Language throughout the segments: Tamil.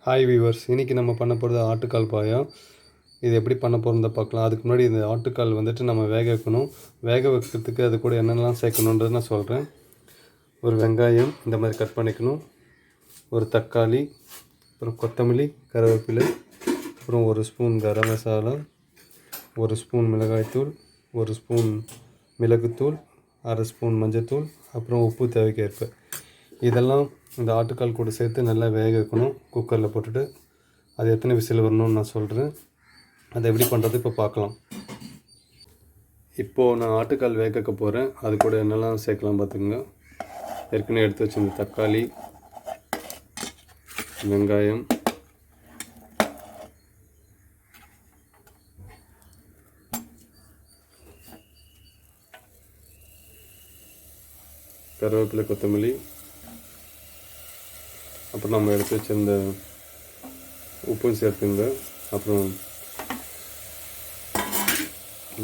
ஹாய் வீவர்ஸ், இன்றைக்கி நம்ம பண்ண போகிறது ஆட்டுக்கால் பாயம். இது எப்படி பண்ண போகிறத பார்க்கலாம். அதுக்கு முன்னாடி இந்த ஆட்டுக்கால் வந்துட்டு நம்ம வேக வைக்கணும். வேக வைக்கிறதுக்கு அது கூட என்னென்னலாம் சேர்க்கணுன்றது நான் சொல்கிறேன். ஒரு வெங்காயம் இந்த மாதிரி கட் பண்ணிக்கணும், ஒரு தக்காளி, அப்புறம் கொத்தமல்லி, கருவேப்பிலை, அப்புறம் ஒரு ஸ்பூன் கரம் மசாலா, ஒரு ஸ்பூன் மிளகாய்த்தூள், ஒரு ஸ்பூன் மிளகுத்தூள், அரை ஸ்பூன் மஞ்சள்தூள், அப்புறம் உப்பு தேவைக்கேற்ப. இதெல்லாம் இந்த ஆட்டுக்கால் கூட சேர்த்து நல்லா வேக வைக்கணும். குக்கரில் போட்டுட்டு அது எத்தனை விசில் வரணும்னு நான் சொல்கிறேன். அதை எப்படி பண்ணுறது இப்போ பார்க்கலாம். இப்போது நான் ஆட்டுக்கால் வேக வைக்க போகிறேன். அது கூட என்னெல்லாம் சேர்க்கலாம் பார்த்துங்க. ஏற்கனவே எடுத்து வச்சிருந்த தக்காளி, வெங்காயம், கருவேப்பிலை, கொத்தமல்லி, அப்புறம் நம்ம எடுத்து வச்சிருந்த உப்பும் சேர்த்துங்க. அப்புறம்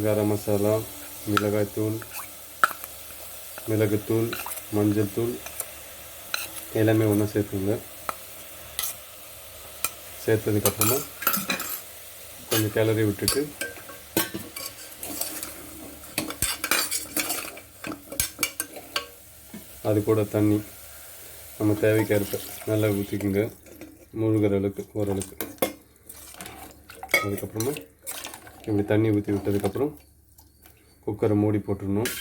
கரம் மசாலா, மிளகாய்த்தூள், மிளகுத்தூள், மஞ்சள் தூள் எல்லாமே ஒன்றா சேர்த்துங்க. சேர்த்ததுக்கப்புறமா கொஞ்சம் கிளறி விட்டுட்டு அது கூட தண்ணி நம்ம தேவைக்கேற்ப நல்லா ஊற்றிக்குங்க, முழுகிற அளவுக்கு ஓரளவுக்கு. அதுக்கப்புறமா இப்படி தண்ணி ஊற்றி விட்டதுக்கப்புறம் குக்கரை மூடி போட்டுடணும்.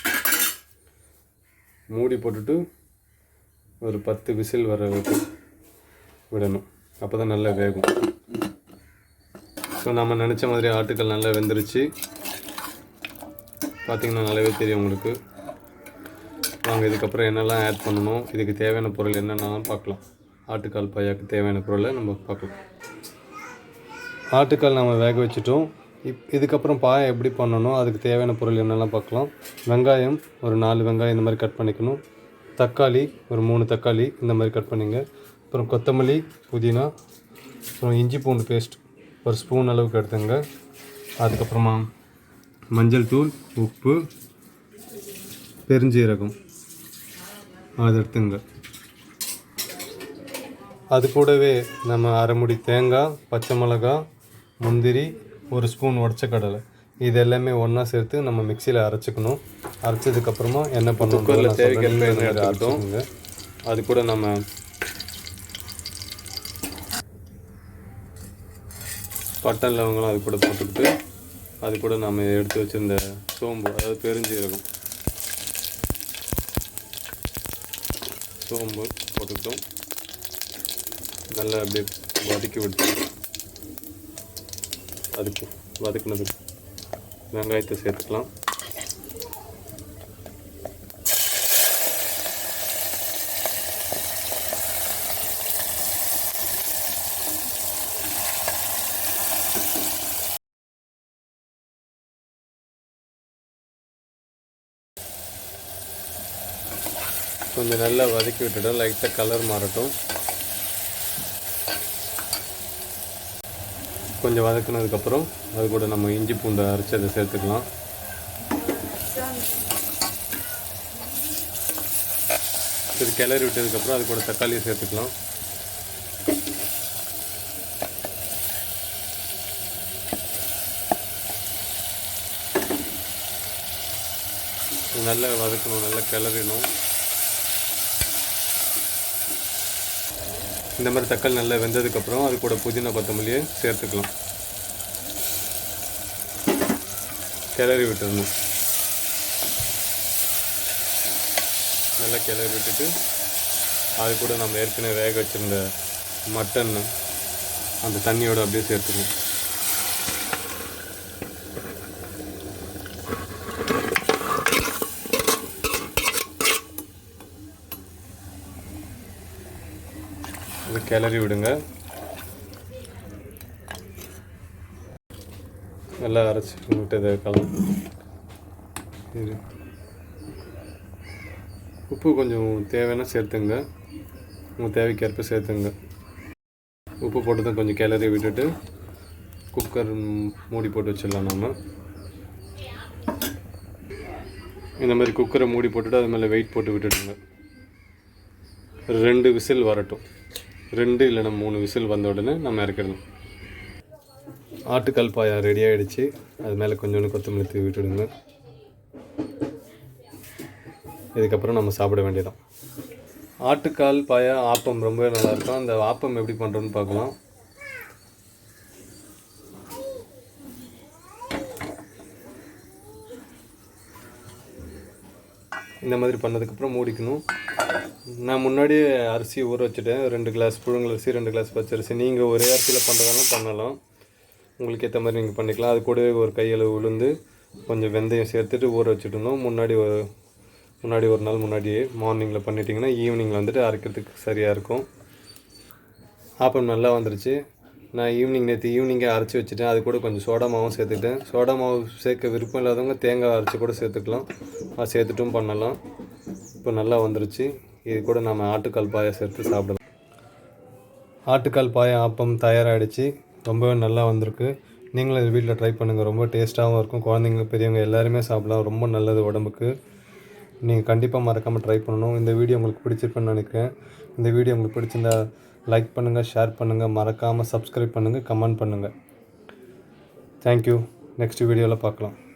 மூடி போட்டுட்டு ஒரு 10 விசில் வர அளவுக்கு விடணும். அப்போ தான் நல்லா வேகும். ஸோ நம்ம நினச்ச மாதிரி ஆட்டுக்கால் நல்லா வெந்துருச்சு. பார்த்திங்கன்னா நல்லாவே தெரியும் உங்களுக்கு. வாங்க இதுக்கப்புறம் என்னெல்லாம் ஆட் பண்ணணும், இதுக்கு தேவையான பொருள் என்னென்னலாம் பார்க்கலாம். ஆட்டுக்கால் பாயாவுக்கு தேவையான பொருளை நம்ம பார்க்கலாம். ஆட்டுக்கால் நம்ம வேக வச்சுட்டோம். இதுக்கப்புறம் பாயம் எப்படி பண்ணணும், அதுக்கு தேவையான பொருள் என்னெல்லாம் பார்க்கலாம். வெங்காயம் ஒரு 4 வெங்காயம் இந்த மாதிரி கட் பண்ணிக்கணும். தக்காளி ஒரு 3 தக்காளி இந்த மாதிரி கட் பண்ணிங்க. அப்புறம் கொத்தமல்லி, புதினா, அப்புறம் இஞ்சி பூண்டு பேஸ்ட் ஒரு ஸ்பூன் அளவுக்கு எடுத்துங்க. அதுக்கப்புறமா மஞ்சள் தூள், உப்பு, பெருஞ்சீரகம் அதை எடுத்துங்க. அது கூடவே நம்ம அரை முடி தேங்காய், பச்சை மிளகாய், முந்திரி, ஒரு ஸ்பூன் உடச்ச கடலை இது எல்லாமே ஒன்றா சேர்த்து நம்ம மிக்சியில் அரைச்சிக்கணும். அரைச்சதுக்கப்புறமா என்ன பண்ணணும், அரைச்சிக்கோங்க. அது கூட நம்ம பட்டை லவங்கலாம் அது கூட போட்டுக்கிட்டு அது கூட நம்ம எடுத்து வச்சுருந்த சோம்பு, அதாவது பெருஞ்சீரகம், சோம்பு போட்டுக்கிட்டோம். நல்லா அப்படியே வதக்கி விட்டு அதுக்கு வதக்கினதுக்கு வெங்காயத்தை சேர்த்துக்கலாம். கொஞ்சம் நல்லா வதக்கி விட்டுட்டோம். லைட்டாக கலர் மாறட்டும். கொஞ்சம் வதக்கினதுக்கப்புறம் அது கூட நம்ம இஞ்சி பூண்டை அரைச்சி அதை சேர்த்துக்கலாம். இது கிளறி விட்டதுக்கப்புறம் அது கூட தக்காளியை சேர்த்துக்கலாம். நல்லா வதக்கணும், நல்லா கிளறிடணும். இந்த மாதிரி தக்காளி நல்லா வெந்ததுக்கப்புறம் அது கூட புதினா, கொத்தமல்லியை சேர்த்துக்கலாம். கிளறி விட்டுடணும். நல்லா கிளறி விட்டுட்டு அது கூட நம்ம ஏற்கனவே வேக வச்சுருந்த மட்டன் அந்த தண்ணியோடு அப்படியே சேர்த்துக்கணும். அது கிளறி விடுங்க. நல்லா அரைச்சி விட்டதை கலந்து இது உப்பு கொஞ்சம் தேவைன்னா சேர்த்துங்க, உங்கள் தேவைக்கேற்ப சேர்த்துங்க. உப்பு போட்டு தான் கொஞ்சம் கிளறி விட்டுட்டு குக்கர் மூடி போட்டு வச்சிடலாம். நம்ம இந்த மாதிரி குக்கரை மூடி போட்டுட்டு அது மேலே வெயிட் போட்டு விட்டுடுங்க. 2 விசில் வரட்டும். 2 இல்லைன்னா 3 விசில் வந்த உடனே நம்ம இறக்கிடணும். ஆட்டுக்கால் பாயா ரெடி ஆகிடுச்சு. அது மேலே கொஞ்சோண்டு கொத்தமல்லி தூவி விட்டுடுங்க. இதுக்கப்புறம் நம்ம சாப்பிட வேண்டியதான். ஆட்டுக்கால் பாயா ஆப்பம் ரொம்பவே நல்லாயிருக்கும். அந்த ஆப்பம் எப்படி பண்ணுறோன்னு பார்க்கலாம். இந்த மாதிரி பண்ணதுக்கப்புறம் மூடிக்கணும். நான் முன்னாடியே அரிசி ஊற வச்சுட்டேன். 2 கிளாஸ் புழுங்கல் அரிசி, 2 கிளாஸ் பச்சரிசி. நீங்கள் ஒரே அரிசியில் பண்ணுறதாலும் பண்ணலாம். உங்களுக்கு ஏற்ற மாதிரி நீங்கள் பண்ணிக்கலாம். அது கூடவே ஒரு கையளவு உளுந்து, கொஞ்சம் வெந்தயம் சேர்த்துட்டு ஊற வச்சுட்டணும். முன்னாடி ஒரு நாள் முன்னாடியே மார்னிங்கில் பண்ணிட்டிங்கன்னா ஈவினிங்கில் வந்துட்டு அரைக்கிறதுக்கு சரியாக இருக்கும். ஆப்பம் நல்லா வந்துருச்சு. நான் நேற்று ஈவினிங்கே அரைச்சி வச்சுட்டேன். அது கூட கொஞ்சம் சோடா மாவும் சேர்த்துக்கிட்டேன். சோடா மாவு சேர்க்க விருப்பம் இல்லாதவங்க தேங்காய் அரைச்சி கூட சேர்த்துக்கலாம். அது சேர்த்துட்டும் பண்ணலாம். இப்போ நல்லா வந்துருச்சு. இது கூட நம்ம ஆட்டுக்கால் பாயா சேர்த்து சாப்பிடலாம். ஆட்டுக்கால் பாயா ஆப்பம் தயாராகிடுச்சு. ரொம்பவே நல்லா வந்திருக்கு. நீங்களும் இது வீட்டில் ட்ரை பண்ணுங்கள். ரொம்ப டேஸ்ட்டாகவும் இருக்கும். குழந்தைங்க பெரியவங்க எல்லாருமே சாப்பிடலாம். ரொம்ப நல்லது உடம்புக்கு. நீங்கள் கண்டிப்பாக மறக்காமல் ட்ரை பண்ணணும். இந்த வீடியோ உங்களுக்கு பிடிச்சிருக்குன்னு நினைக்கிறேன். இந்த வீடியோ உங்களுக்கு பிடிச்சிருந்தா லைக் பண்ணுங்கள், ஷேர் பண்ணுங்கள், மறக்காமல் சப்ஸ்கிரைப் பண்ணுங்கள், கமெண்ட் பண்ணுங்கள். தேங்க்யூ. நெக்ஸ்ட் வீடியோவில் பார்க்கலாம்.